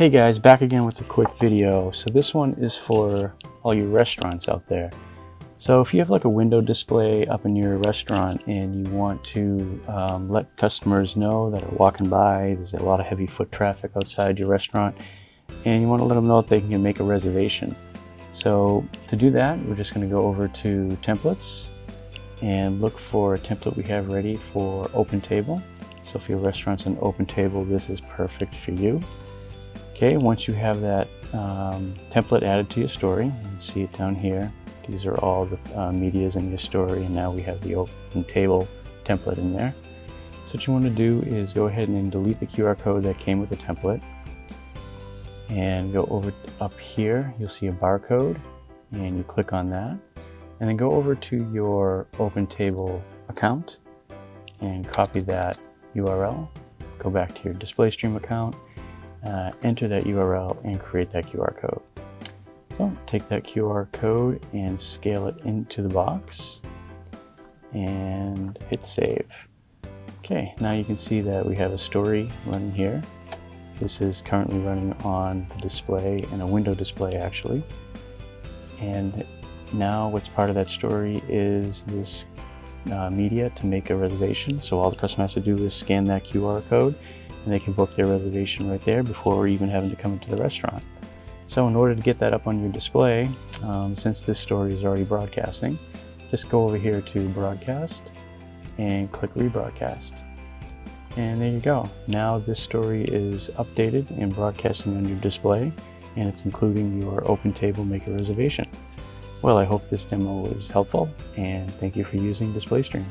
Hey guys, back again with a quick video. So this one is for all you restaurants out there. So if you have like a window display up in your restaurant and you want to let customers know that are walking by, there's a lot of heavy foot traffic outside your restaurant, and you want to let them know that they can make a reservation. So to do that, we're just going to go over to templates and look for a template we have ready for OpenTable. So if your restaurant's an OpenTable, this is perfect for you. Okay, once you have that template added to your story, you can see it down here. These are all the medias in your story, and now we have the OpenTable template in there. So what you want to do is go ahead and delete the QR code that came with the template, and go over up here. You'll see a barcode, and you click on that, and then go over to your OpenTable account and copy that URL. Go back to your Display.Stream account. Enter that URL and create that QR code. So take that QR code and scale it into the box and hit save. Okay, now you can see that we have a story running here. This is currently running on the display, and a window display actually. And now what's part of that story is this media to make a reservation. So all the customer has to do is scan that QR code, and they can book their reservation right there before even having to come into the restaurant. So in order to get that up on your display, since this story is already broadcasting, just go over here to broadcast and click rebroadcast. And there you go. Now this story is updated and broadcasting on your display, and it's including your OpenTable Make a Reservation. Well, I hope this demo was helpful, and thank you for using Display.Stream.